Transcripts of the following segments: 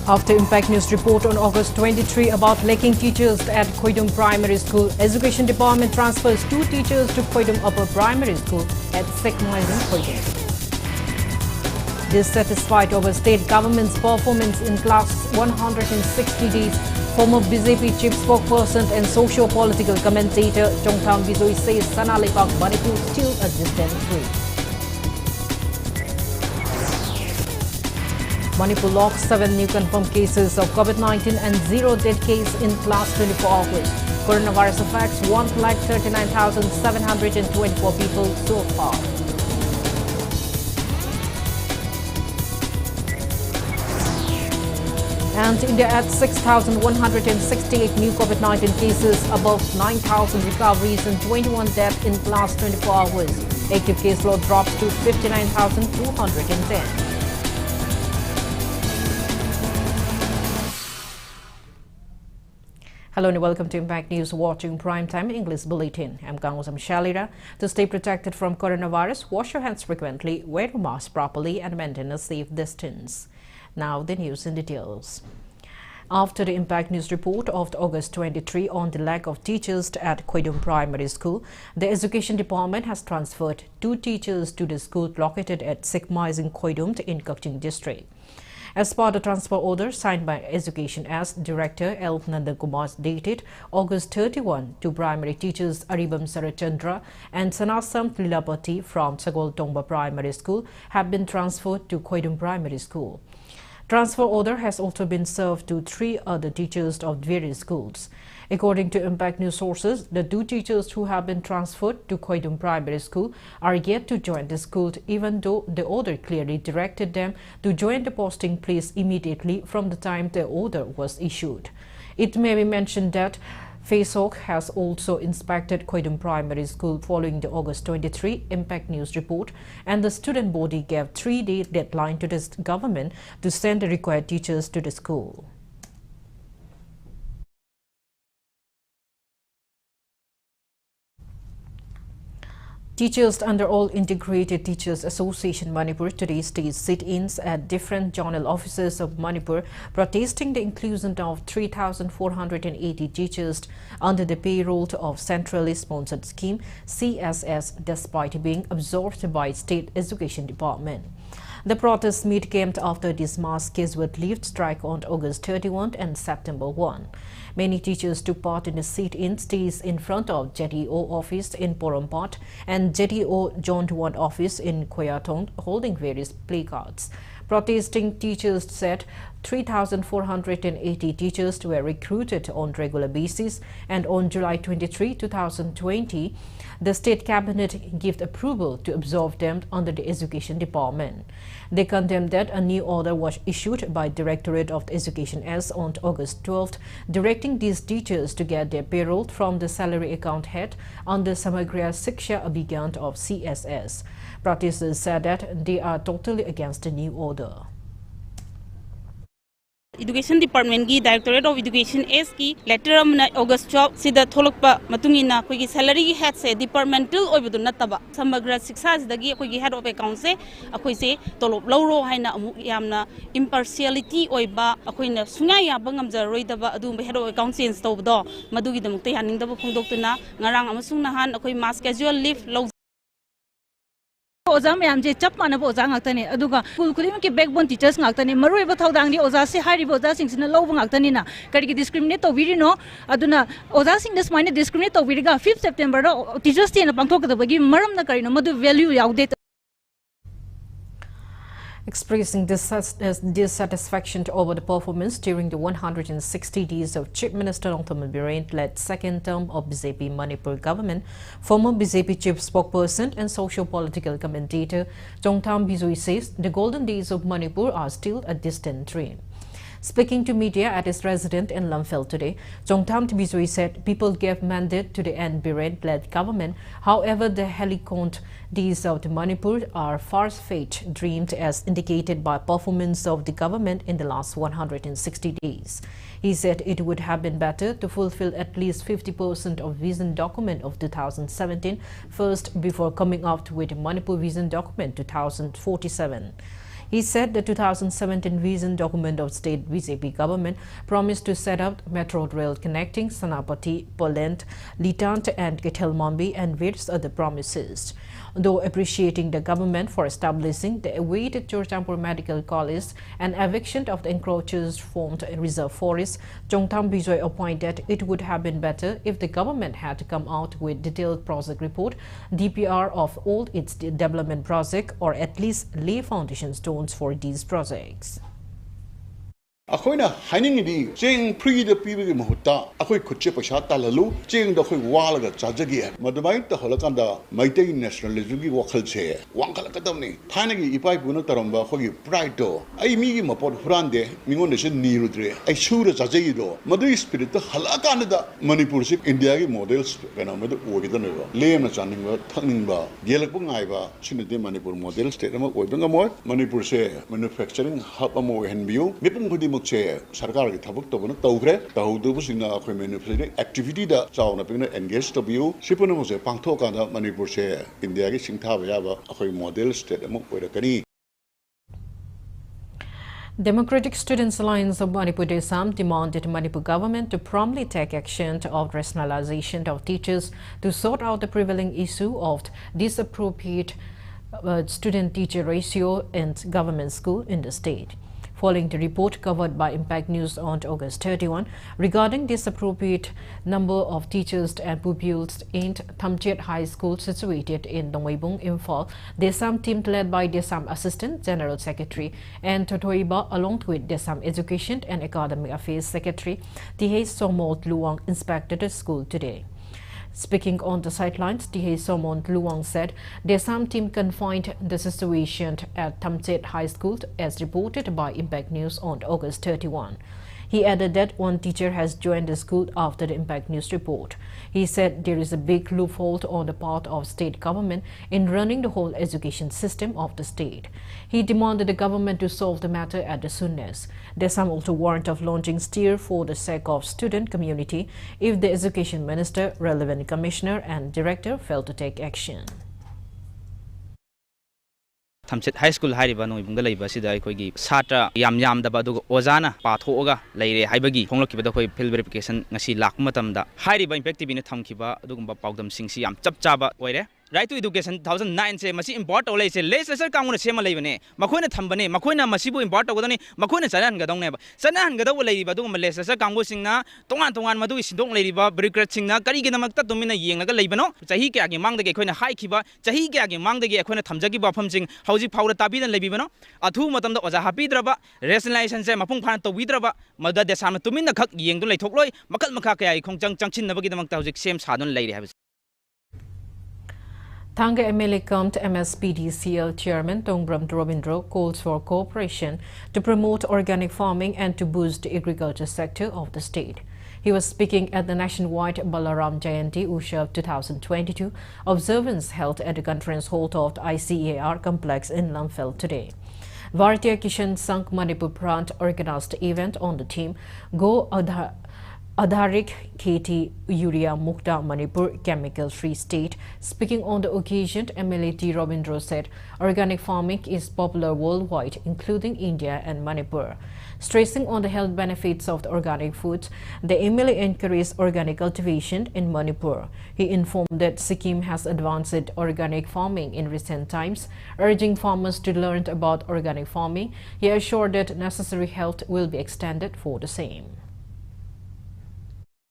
After Impact News report on August 23 about lacking teachers at KANGUJAM Primary School, Education Department transfers 2 teachers to KANGUJAM Upper Primary School at Sekmaizing, KANGUJAM. Dissatisfied over state government's performance in class 160 days, former BJP chief spokesperson and socio-political commentator Chongtham Bisoi says Sanalipak Manipur still a distant threat. Manipur logs 7 new confirmed cases of COVID-19 and 0 dead case in last 24 hours. Coronavirus affects 1,39,724 people so far. And India at 6,168 new COVID-19 cases, above 9,000 recoveries and 21 deaths in last 24 hours. Active caseload drops to 59,210. Hello and welcome to Impact News, watching Primetime English Bulletin. I'm KANGUJAM SHELLYRA. To stay protected from coronavirus, wash your hands frequently, wear a mask properly and maintain a safe distance. Now the news in details. After the Impact News report of August 23 on the lack of teachers at KANGUJAM Primary School, the Education Department has transferred 2 teachers to the school located at Sekmaizing, KANGUJAM in Kangching District. As per the transfer order signed by Education as Director L. Nandakumar dated August 31, 2 primary teachers Aribam Sarachandra and Sanasam Lilapati from Sagol Tongba Primary School have been transferred to KANGUJAM Primary School. Transfer order has also been served to 3 other teachers of various schools. According to Impact News sources, the 2 teachers who have been transferred to KANGUJAM Primary School are yet to join the school, even though the order clearly directed them to join the posting place immediately from the time the order was issued. It may be mentioned that FASOC has also inspected KANGUJAM Primary School following the August 23 Impact News report, and the student body gave 3-day deadline to the government to send the required teachers to the school. Teachers under All Integrated Teachers Association Manipur today staged sit-ins at different zonal offices of Manipur, protesting the inclusion of 3,480 teachers under the payroll of Centrally Sponsored Scheme CSS, despite being absorbed by State Education Department. The protest meet came after this mass scheduled leave strike on August 31 and September 1. Many teachers took part in the sit-in stays in front of JTO office in Porompat and JTO Zone 1 office in Koyatong, holding various placards. Protesting teachers said 3,480 teachers were recruited on regular basis, and on July 23, 2020, the State Cabinet gave approval to absorb them under the Education Department. They condemned that a new order was issued by Directorate of Education S on August 12, directing these teachers to get their payroll from the salary account head under Samagra Shiksha Abhiyan of CSS. Protesters said that they are totally against the new order. Education Department ki Directorate of Education S ki letter amna August 12 sida tholokpa matungina koi ki salary ki head se departmental oibudu nataba samagra shiksha sidagi koi ki head of account se akoi se tolop lawro haina amuk yamna impartiality oiba akoina sunga yaba ngamja roidaba adu head of account change tawdo madugi damukte yaningdaba phongdoktuna ngarang amasung nahan akoi mass casual leave law Oza mayam je chap mana bo oza ngakta ni aduga school kulim ki backbone teachers ngakta ni maroi ba thodang ni oza se hari oza sing sina low ngakta ni na kari ki discriminate to viri no aduna oza sing this mine discriminate to viri ga 5th September ro teachers day na pangthok da bagi maram na kari no madu value yaude. Expressing dissatisfaction over the performance during the 160 days of Chief Minister Nongthaman Biren-led second term of BJP Manipur government, former BJP chief spokesperson and socio-political commentator Chongtham Bisoi says the golden days of Manipur are still a distant dream. Speaking to media at his residence in Lamphel today, Chongtham Bisoi said people gave mandate to the end Biren-led government. However, the helicont days of the Manipur are far-fetched dreams as indicated by performance of the government in the last 160 days. He said it would have been better to fulfill at least 50% of vision document of 2017 first before coming up with Manipur vision document 2047. He said the 2017 vision document of state BJP government promised to set up metro rail connecting Sanapati, Poland, Litant and Ketelmambi and various other promises. Though appreciating the government for establishing the awaited Churchampur Medical College and eviction of the encroachers formed reserve forest, Chongtham Bijoy opined it would have been better if the government had come out with detailed project report, DPR of all its development projects, or at least lay foundation stones for these projects. Akoina hiding the Jing pre the people in Mahuta, Akoi Kuchip Shata Jing the Walaga Chajagi, Madamite the Holakanda, Maite nationalism, Wakal chair, Wankalakatami, Tanagi, Ipai Punataramba, Hogi, Prito, I meet him upon Frande, Mingonation Nirudre, I shoot a Chajido, Madri spirit, the Halakanda, Manipur India models, when I'm with the Wogitanova, Lame Channing, Tangba, Yelapungaiva, Chinati Manipur model, state of Webingamore, Manipur say, manufacturing, Hapamo and View, Mipung chair, Sarkar Tabuk Togre, Taudubusina manufacturing activity that Sauna Pina engaged to view, Shipunamos a Pantokana, Manipur share, in the Agishing Tavayava, a model state among Kani. Democratic Students Alliance of Manipur Desam demanded Manipur government to promptly take action of rationalization of teachers to sort out the prevailing issue of disappropriate student-teacher ratio in government school in the state. Following the report covered by Impact News on August 31 regarding disappropriate number of teachers and pupils in Thamchet High School situated in Dongwaibung, Imphal, Desam team led by Desam Assistant General Secretary and Totoiba along with Desam Education and Academic Affairs Secretary T.H. Somot Luang inspected the school today. Speaking on the sidelines, T.H. Somont Luang said Desam team confined the situation at Thamchet High School as reported by Impact News on August 31. He added that one teacher has joined the school after the Impact News report. He said there is a big loophole on the part of state government in running the whole education system of the state. He demanded the government to solve the matter at the soonest. Desam also warned of launching steer for the sake of student community if the education minister, relevant commissioner and director fail to take action. Thamchet High School Hariba Noibunga Labor Sida Kogi Satra Yam the Badu Ozana, Patoga, Lady Hibagi, Hongloki Pill verification, Nasi Lakmatamda, Hariba impactive in a Tonkiba, Dugumba Pogdam Singsi, Chapchaba, where Right to Education 2009 say Masi import or say less as a common same Lavane, Makuna Tambane, Makuna Masibu import or Makuna Saran Gadong never. Sanan Gadaway Badum Malaysia, Kangusina, Tongan Madu is don't lady Brikratsina, Kariganamakta Domina Yang Labano, Tahika among the Gekona High Kiba, Tahika among the Gekona Tamjaki Bapumsing, Housi Powder Tabi and Labino, Atu Matam was a happy draba, rationalization Mapung Panto Widraba, Mother de Sama Tumina Kak Yang Lay Tokloy, Makal Makaka, Kongjang Chanchin Navagidamak same Sadon lady has. Thanga MLA come to MSPDCL Chairman Tongbram Robindro calls for cooperation to promote organic farming and to boost the agriculture sector of the state. He was speaking at the nationwide Balaram Jayanti Ushav 2022 observance held at the conference hall of the ICAR complex in Lamphel today. Bharatiya Kishan Sangh Manipur Prant organized the event on the theme Go Adharik Kheti Urea Mukta Manipur Chemical Free State. Speaking on the occasion, MLA T. Robindro said organic farming is popular worldwide, including India and Manipur. Stressing on the health benefits of the organic foods, the MLA encouraged organic cultivation in Manipur. He informed that Sikkim has advanced organic farming in recent times, urging farmers to learn about organic farming. He assured that necessary help will be extended for the same.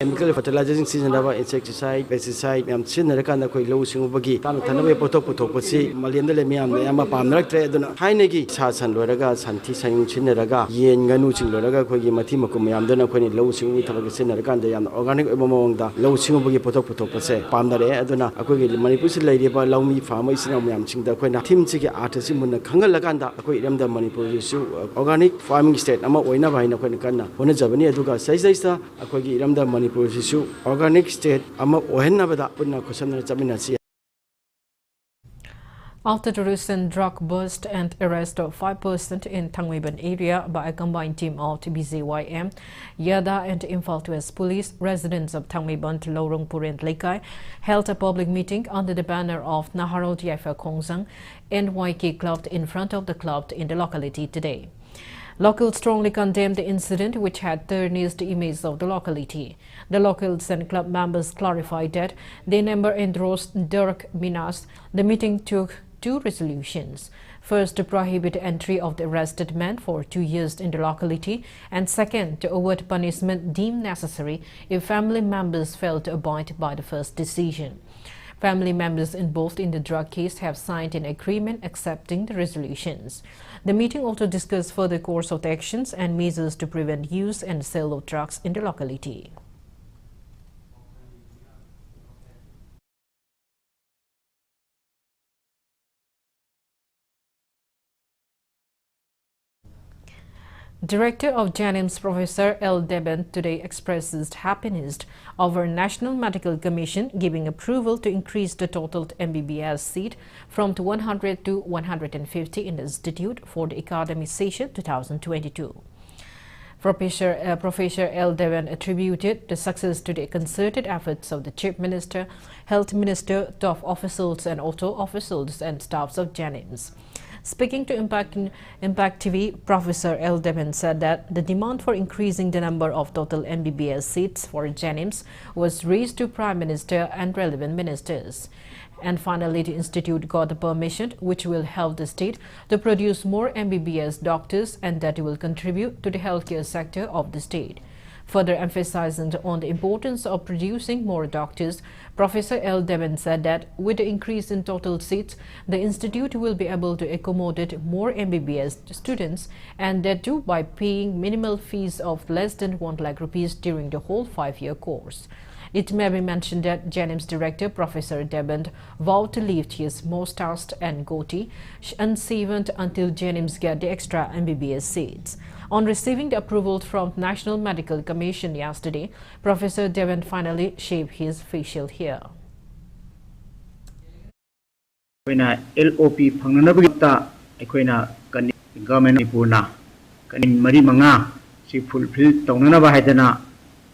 Chemical fertilizing season of insecticide, pesticide, and Sinarakan, low singubagi, Tanaway Potopotopasi, Malian Lemiam, Yama Pamrak trade, Hainegi, Sasan Loraga, Santi Sang Chineraga, Yen Ganuchin Loraga, Kogi Matimakumiam, then when low sing with Sinarakan, and organic among the low singubagi Potopotopase, Pamdare, Adona, Akogi, Manipus lady by Lomi farmers in Amiam Ching, the Quena, Tim Siki artisan, Kangalaganda, Akoyam the Manipur issue, organic farming state, Ama Oina, Quenakana, when a Javani Aduga says, Akogi Ram the Manipur issue, organic state, Ama Ohenabada, Puna Kosana Jaminasi. After the recent drug bust and arrest of 5% in Thangmeiban area by a combined team of BZYM, Yada and Imphal West Police, residents of Thangmeiban, Lorongpur and Lekai held a public meeting under the banner of Naharol Diafa Khongzang NYK Club in front of the club in the locality today. Locals strongly condemned the incident, which had tarnished the image of the locality. The locals and club members clarified that they never endorsed Dirk Minas. The meeting took two resolutions. First, to prohibit entry of the arrested man for 2 years in the locality, and second, to award punishment deemed necessary if family members failed to abide by the first decision. Family members involved in the drug case have signed an agreement accepting the resolutions. The meeting also discussed further course of the actions and measures to prevent use and sale of drugs in the locality. Director of JANIMS Professor L. Deben today expresses happiness over National Medical Commission giving approval to increase the total MBBS seat from 100 to 150 in the institute for the academic session 2022. Professor L. Deben attributed the success to the concerted efforts of the Chief Minister, Health Minister, top officials and auto officials and staffs of JANIMS. Speaking to Impact TV, Professor L. Deben said that the demand for increasing the number of total MBBS seats for JANIMS was raised to Prime Minister and relevant ministers. And finally, the institute got the permission which will help the state to produce more MBBS doctors and that will contribute to the healthcare sector of the state. Further emphasizing on the importance of producing more doctors, Professor L. Deben said that with the increase in total seats, the institute will be able to accommodate more MBBS students, and that too by paying minimal fees of less than 1 lakh rupees during the whole 5-year course. It may be mentioned that JANIMS Director Professor Deben vowed to leave his moustache and goatee unshaven until JANIMS get the extra MBBS seats. On receiving the approval from National Medical Commission yesterday, Professor Deben finally shaved his facial hair. LOP Panganabita, Equina, Government Manipur, Kanin Mari Manga, she fulfilled Tonganaba Hadana,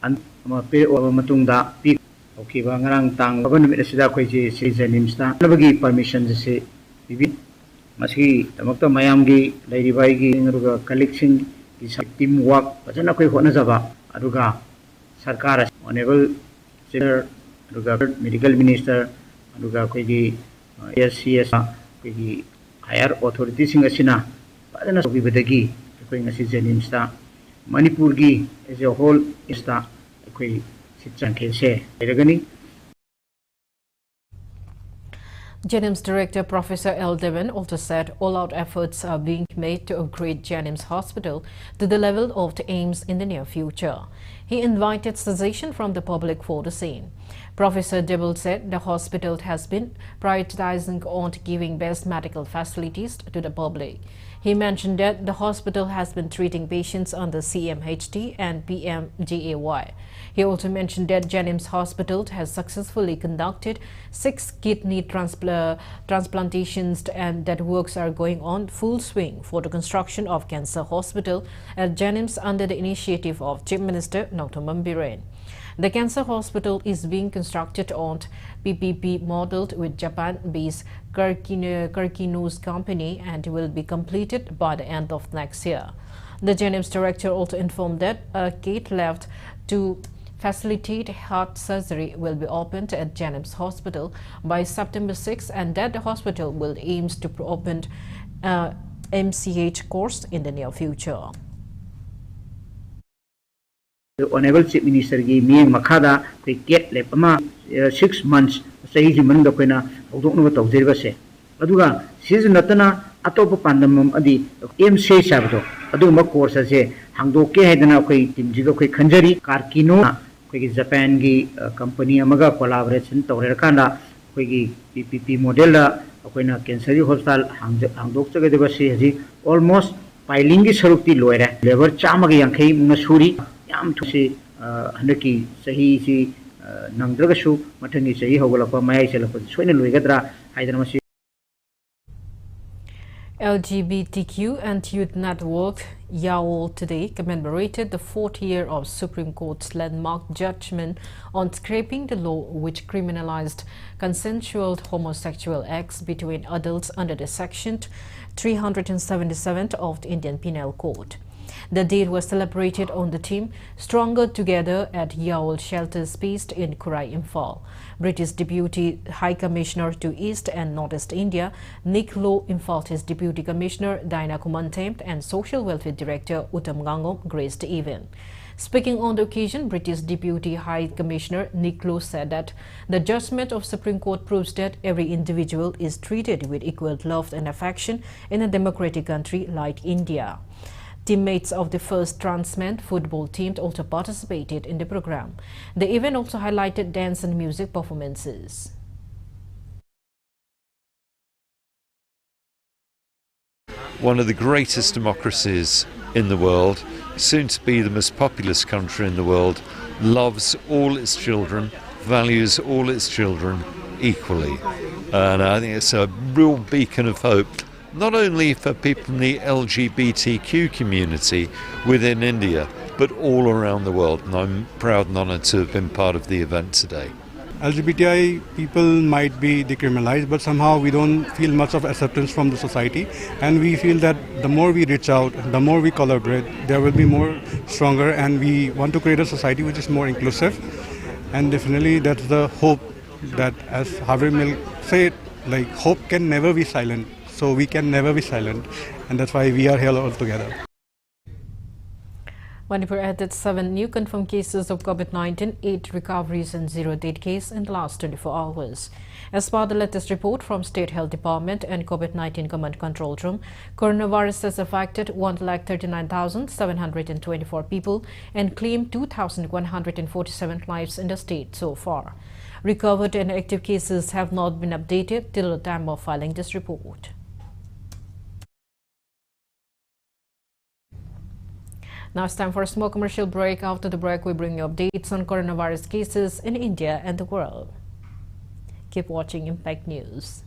and Mape over Matunda, Peak, okay, Bangarang Tang, Government Sidakwaji, JANIMS, Nabagi permission to say, Maski, Tamakta Mayamgi, Lady Baigi, collection. Teamwork, but not quite one as a Aduga, Sarkara, Honorable Senator, Aduga, Medical Minister, Aduga Quigi, SCS, Quigi, higher authorities in Asina, but then as we with the Gi, going a season in Star, Manipur Gi as a whole is Star, Quigi, Sitchan Kese, Edagani. JANIMS Director Professor L. Deben also said all-out efforts are being made to upgrade JANIMS Hospital to the level of the aims in the near future. He invited suggestion from the public for the same. Professor Deben said the hospital has been prioritizing on giving best medical facilities to the public. He mentioned that the hospital has been treating patients under CMHT and PMGAY. He also mentioned that JANIMS Hospital has successfully conducted 6 kidney transplantations and that works are going on full swing for the construction of cancer hospital at JANIMS under the initiative of Chief Minister Nautoman Biren. The cancer hospital is being constructed on PPP modeled with Japan-based Kirkinos company and will be completed by the end of next year. The JANIMS director also informed that a gate left to facilitate heart surgery will be opened at JANIMS Hospital by September 6 and that the hospital will aims to open MCH course in the near future. The Honorable Chief Minister gave me Makada, we get Lepama 6 months, say he Manda Quena, I don't know what of Zervase. Aduga, season Natana, Atopa Pandamum, Adi, MC Sabdo, Aduma course as a Hangdoke Hedana, Timjigo Kanjari, Karkino, Japan company Amaga collaboration, Torekanda, PPP modella, Aquena Cancer Hospital, Hangdok, almost pilingi Saruti Loera, Lever Chamagi and Kay Masuri. Yam to say, Handaki, Sahi, Nangdragashu, Matani, Sahi, Hogalapa, Maya, Swin, Lugadra, Hydermasi. LGBTQ and Youth Network YAWL today commemorated the 4th year of Supreme Court's landmark judgment on scrapping the law which criminalized consensual homosexual acts between adults under the Section 377 of the Indian Penal Code. The day was celebrated on the theme Stronger Together at YAWL shelters based in Kurai, Imphal. British Deputy High Commissioner to East and Northeast India, Nick Low, Imphal Deputy Commissioner Diana Kumantempt and Social Welfare Director Uttam Gangom graced the event. Speaking on the occasion, British Deputy High Commissioner Nick Low said that the judgment of Supreme Court proves that every individual is treated with equal love and affection in a democratic country like India. Teammates of the first Transmen football team also participated in the program. The event also highlighted dance and music performances. One of the greatest democracies in the world, soon to be the most populous country in the world, loves all its children, values all its children equally. And I think it's a real beacon of hope, not only for people from the LGBTQ community within India, but all around the world. And I'm proud and honoured to have been part of the event today. LGBTI people might be decriminalized, but somehow we don't feel much of acceptance from the society. And we feel that the more we reach out, the more we collaborate, there will be more stronger, and we want to create a society which is more inclusive. And definitely that's the hope that, as Harvey Milk said, like, hope can never be silent. So we can never be silent, and that's why we are here all together. Manipur added 7 new confirmed cases of COVID-19, 8 recoveries and 0 dead case in the last 24 hours. As per the latest report from State Health Department and COVID-19 Command Control Room, coronavirus has affected 139,724 people and claimed 2,147 lives in the state so far. Recovered and active cases have not been updated till the time of filing this report. Now it's time for a small commercial break. After the break, we bring you updates on coronavirus cases in India and the world. Keep watching Impact News.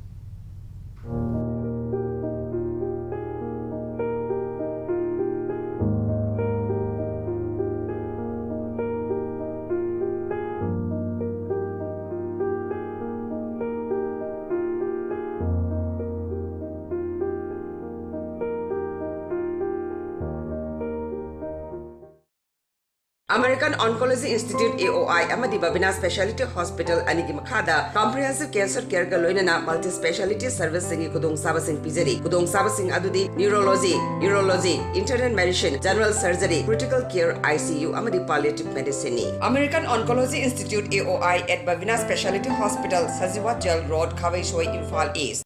American Oncology Institute AOI Amadi Babina Specialty Hospital Anigi Makhada Comprehensive Cancer Care Galoinana Multi Specialty Service Singi Kudong Sabasing Pizeri Kudong Sabasing Adudi Neurology, Urology, Internal Medicine, General Surgery, Critical Care ICU Amadi Palliative Medicine. American Oncology Institute AOI at Babina Specialty Hospital Saziwat Jail Road Kavaishoi Imphal East.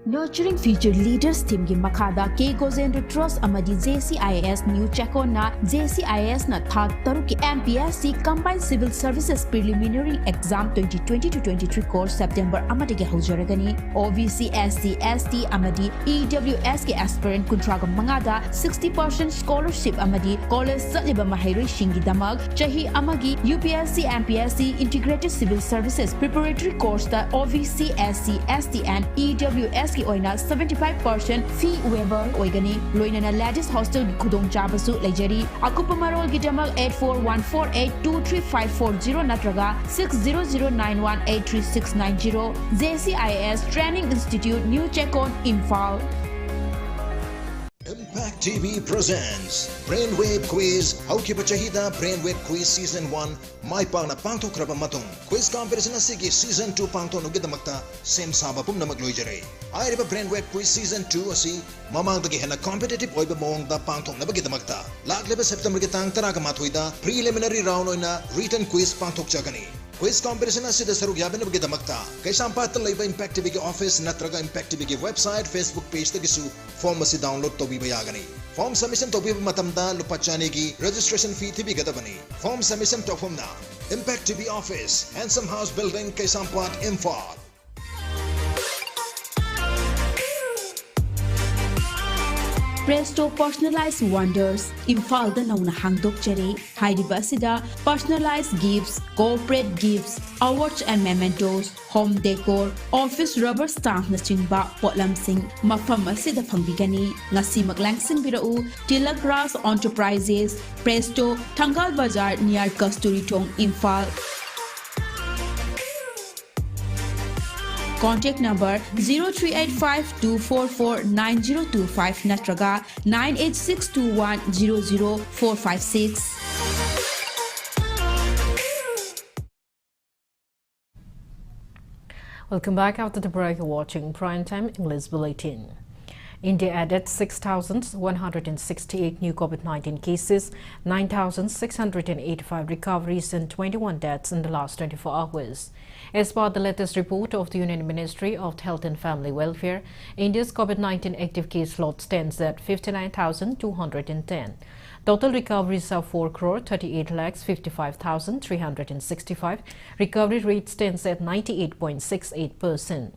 Nurturing Future Leaders Team Gi Makada K Gozendra Trust Amadi JCIS New Checo na JCIS na Thak Taruki MPSC Combined Civil Services Preliminary Exam 2020-23 course September Amadigi Haujaragani OVC SC ST Amadi EWS ke aspirant Kuntraga Mangada 60% scholarship Amadi College Saliba Mahiri Shingi Damag Chahi Amagi UPSC MPSC Integrated Civil Services Preparatory course the OVC SC ST and EWS ki oina 75% fee waiver oigani loinana latest hostel khudong chabasu lejari akupa marol gidamal 8414823540 natraga 6009183690 JCIS Training Institute New Chekon Imphal. Impact TV presents Brainwave Quiz. Haukiba Chahida Brainwave Quiz Season 1 Mai Pangna Pangto Kraba Matong Quiz Competition Asigi Season 2 Pangto Nugidamakta Same Saba Pum Namagloijare. Iriba Brainwave Quiz Season 2 Asi Mamang Dagi Hena Competitive Oiba Mong da Pangto Nabagidamakta Lagleba September Gitang Taraga Matuida Preliminary Round Oina Written Quiz Pangtok Chagani. Quiz competition asida sarug yaben nabagidamakta kay sampat layba Impact TV office natraga Impact TV website Facebook page tagisu form asi download to bibayagani form submission to biba matamda lupachani gi registration fee tibi gadabani form submission to form na Impact TV office Handsome House Building kay sampat Imphal. Presto Personalized Wonders Imphal da nauna hangdok chere hairiba asida personalized gifts, corporate gifts, awards and mementos, home decor, office rubber stamp na chingba potlam sing mafam asida phangbigani ngasi maglangsing birau Tilak Ras Enterprises Presto Thangal Bazar near Kasturi Thong Imphal. Contact number 0385-244-9025 natraga 98621-00456. Welcome back after the break. You're watching Primetime English Bulletin. India added 6,168 new COVID-19 cases, 9,685 recoveries and 21 deaths in the last 24 hours. As per the latest report of the Union Ministry of Health and Family Welfare, India's COVID-19 active case load stands at 59,210. Total recoveries are 4,38,55,365. Recovery rate stands at 98.68%.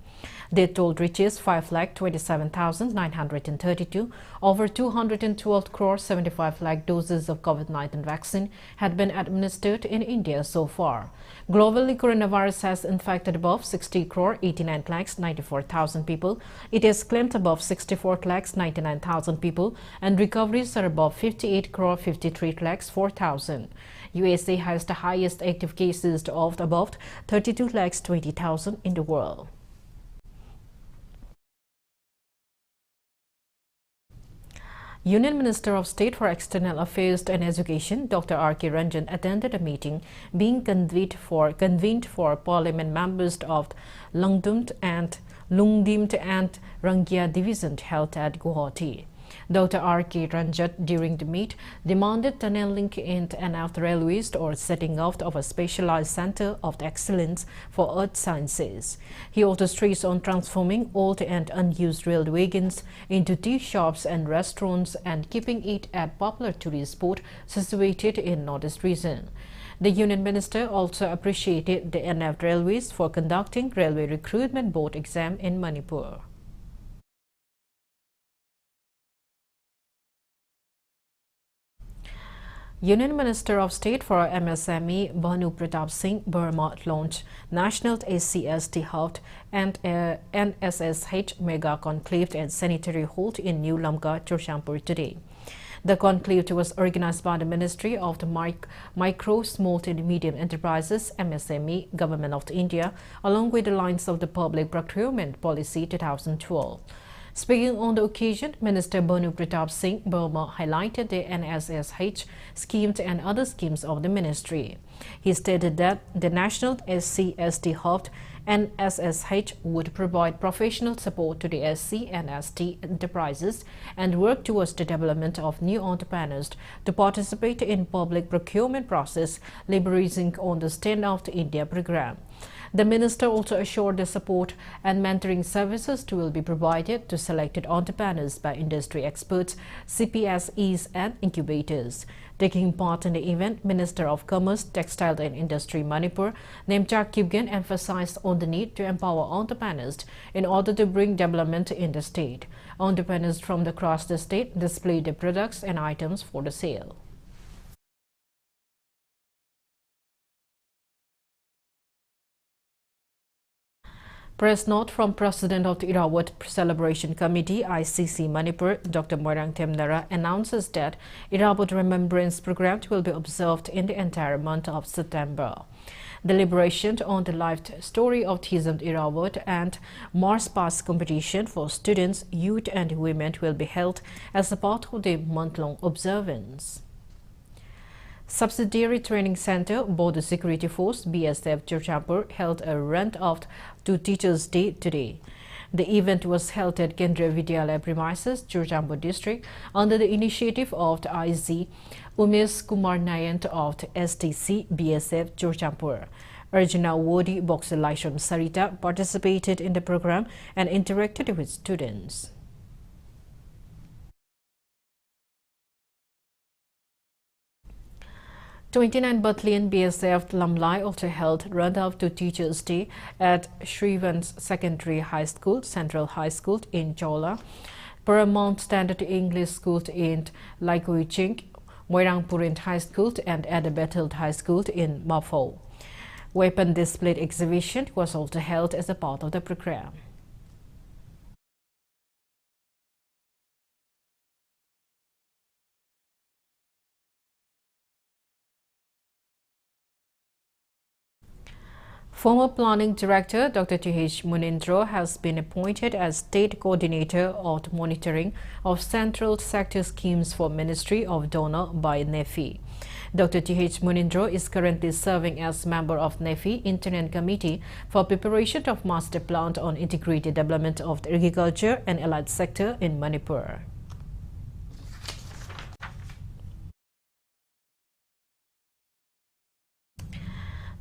Death toll reaches 5,27,932. Over 212 crore 75 lakh doses of COVID-19 vaccine had been administered in India so far. Globally, coronavirus has infected above 60 crore 89 lakhs 94,000 people. It has claimed above 64 lakhs 99,000 people, and recoveries are above 58 crore 53 lakhs 4,000. USA has the highest active cases of above 32 lakhs 20,000 in the world. Union Minister of State for External Affairs and Education, Dr. R.K. Ranjan, attended a meeting being convened for Parliament members of Lungdimt and Rangya division held at Guwahati. Dr. R.K. Ranjan, during the meet, demanded tunneling in and out railways or setting up of a specialized center of excellence for earth sciences. He also stressed on transforming old and unused rail wagons into tea shops and restaurants and keeping it a popular tourist spot situated in Northeast region. The Union Minister also appreciated the NF Railways for conducting Railway Recruitment Board exam in Manipur. Union Minister of State for MSME Bhanu Pratap Singh Burma launched National SCST Hub and NSSH Mega Conclave and Sanitary Halt in New Lamka, Churchampur today. The conclave was organized by the Ministry of the Micro, Small and Medium Enterprises MSME Government of India along with the lines of the Public Procurement Policy 2012. Speaking on the occasion, Minister Bhanu Pratap Singh Burma highlighted the NSSH schemes and other schemes of the ministry. He stated that the National SC/ST Hub and SSH would provide professional support to the SC and ST enterprises and work towards the development of new entrepreneurs to participate in public procurement process, leveraging on the Stand Up to India program. The minister also assured the support and mentoring services will be provided to selected entrepreneurs by industry experts, CPSEs and incubators. Taking part in the event, Minister of Commerce, Textile and Industry Manipur, Nemchak Kipgen, emphasized on the need to empower entrepreneurs in order to bring development in the state. Entrepreneurs from across the state displayed their products and items for the sale. Press note from President of the Irawat Celebration Committee, ICC Manipur, Dr. Moirang Temnara, announces that Irawat Remembrance Program will be observed in the entire month of September. Deliberation on the life story of Thisam Irawat and Mars Pass competition for students, youth and women will be held as a part of the month-long observance. Subsidiary Training Center, Border Security Force, BSF Churchampur, held a rent-off to Teachers' Day today. The event was held at Kendriya Vidyalaya premises, Churchampur district, under the initiative of the IZ Umesh Kumar Nayant of the STC BSF Churchampur. Arjuna Wodi Boxer Laisham Sarita participated in the program and interacted with students. 29 Battalion BSF Lamlai also held run-off to Teachers' Day at Shrivans Secondary High School, Central High School in Chola. Paramount Standard English School in Laikui-Ching, Moirangpurin High School and Adabethild High School in Mafo. Weapon display exhibition was also held as a part of the program. Former Planning Director Dr. T.H. Munindro has been appointed as State Coordinator of Monitoring of Central Sector Schemes for Ministry of Donor by NEFI. Dr. T.H. Munindro is currently serving as member of NEFI Interim Committee for Preparation of Master Plan on Integrated Development of the Agriculture and Allied Sector in Manipur.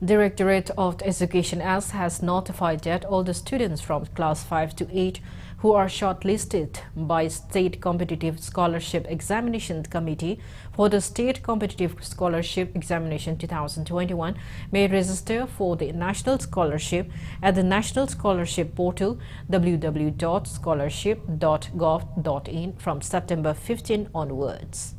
Directorate of Education has notified that all the students from class 5 to 8 who are shortlisted by State Competitive Scholarship Examination Committee for the State Competitive Scholarship Examination 2021 may register for the National Scholarship at the National Scholarship Portal www.scholarship.gov.in from September 15 onwards.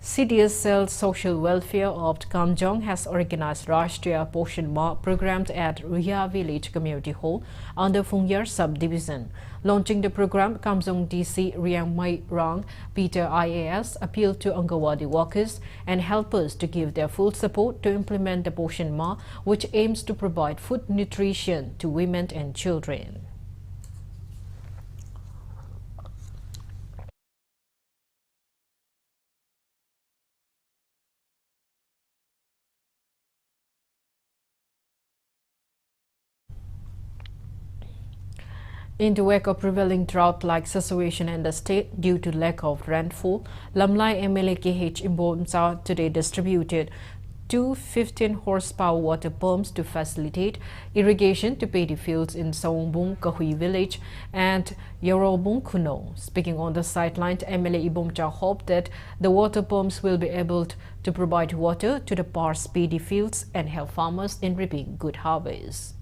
CDSL Social Welfare of KANGUJAM has organized Rashtriya Poshan Ma program at Riya Village Community Hall under Fungyar Subdivision. Launching the program, KANGUJAM DC Riang Mai Rang Peter IAS appealed to Angawadi workers and helpers to give their full support to implement the Poshan Ma, which aims to provide food nutrition to women and children. In the wake of prevailing drought-like situation in the state due to lack of rainfall, Lamlai MLA KH Imbomsa today distributed two 15-horsepower water pumps to facilitate irrigation to paddy fields in Saungbung Kahui village and Yorobung Kuno. Speaking on the sideline, MLA Ibomcha hoped that the water pumps will be able to provide water to the sparse paddy fields and help farmers in reaping good harvests.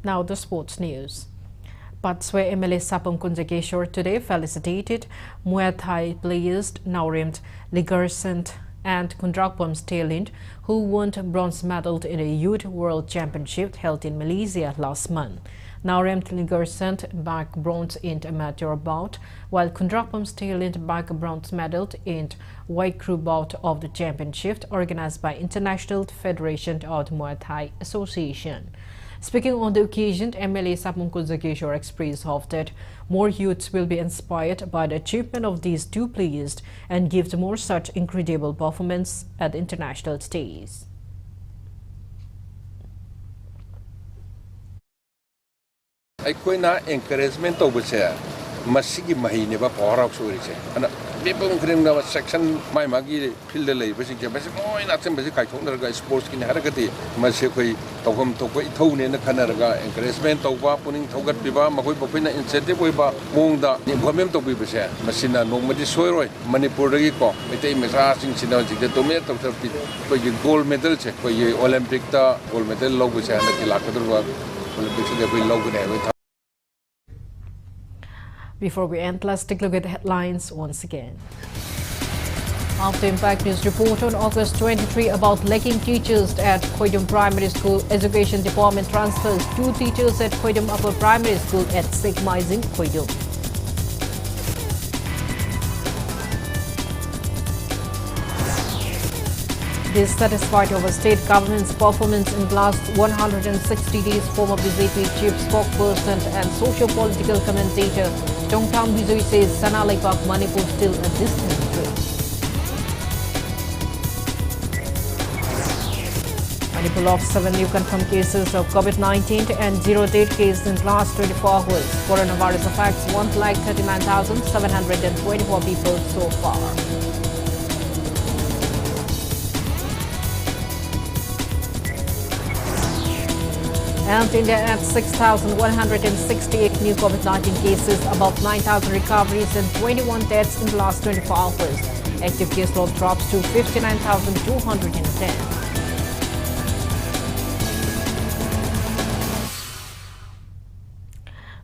Now the sports news. Patswe MLA Sapam Kunjakeshwar today felicitated Muay Thai players Nauremt Ligersant and Kundrakpam Stalin, who won bronze medal in a Youth World Championship held in Malaysia last month. Nauremt Ligersant bagged bronze in amateur bout, while Kundrakpam Stalin bagged bronze medal in white crew bout of the championship organized by International Federation of Muay Thai Association. Speaking on the occasion, MLA Sapam Kunjakeshwar expressed hope that more youths will be inspired by the achievement of these two players and give more such incredible performance at the international stage. Aikoina encouragement over masigi mahine ba power story che ana people kring na section mai magi field le basi ke basi moi na tem basi kai thong ga sports kin haragati mase koi tawham to koi thau ne na khanar ga encouragement to ba puning thogat biba makoi bapina incentive oi ba mongda government to bi base masina nomadi soiroi manipur gi ko metei mesa sing sina ji to me to ko ye gold medal che ko ye olympic ta gold medal lo base na ki lakadru ba olympics ge ko lo ne. Before we end, let's take a look at the headlines once again. After Impact News report on August 23 about lacking teachers at KANGUJAM Primary School, Education Department transfers 2 teachers at KANGUJAM Upper Primary School at Sigmaising KANGUJAM. Dissatisfied over state government's performance in the last 160 days, former BJP chief spokesperson and socio-political commentator Tongtam Bizoi says Sanalaipak Manipur still a distant threat. Manipur logged 7 new confirmed cases of COVID-19 and 0 dead cases in the last 24 hours. Coronavirus affects 1,39,724 people so far. And India adds 6,168 new COVID-19 cases, about 9,000 recoveries and 21 deaths in the last 24 hours. Active caseload drops to 59,210.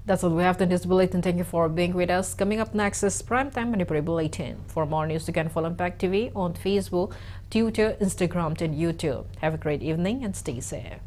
That's all we have in this bulletin. Thank you for being with us. Coming up next is Primetime Manipuri Bulletin. For more news, you can follow Impact TV on Facebook, Twitter, Instagram, and YouTube. Have a great evening and stay safe.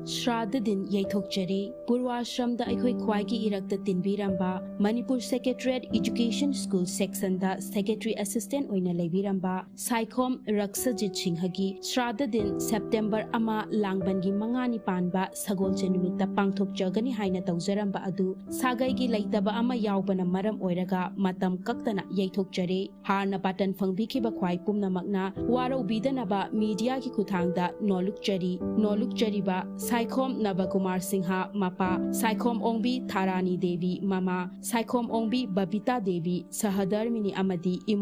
Shraddha Din Yaithokchari, Purwashram da Aikhoi Khwaigi Irakta Tinbiramba, Manipur Secretariat Education School Section da Secretary Assistant Oina Lebiramba, Saikhom Raksajit Singhagi, Shraddha Din September Ama Langbangi Mangani Panba, Sagol Jenumita Pangthok Jagani Haina Taujaramba Adu, Sagaigi Laitaba Ama Yaubana Maram Oiraga, Matam Kaktana Yaithokchari, Harna Patan Fangbiki Bakwai Pumna Magna, Waro Bidanaba, Media Ki Kuthangda, Noluk Ba, Saikhom Navakumar Singha Mapa, Saikhom Ongbi Tharani Devi Mama, Saikhom Ongbi Babita Devi, Sahadarmini Amadi Imu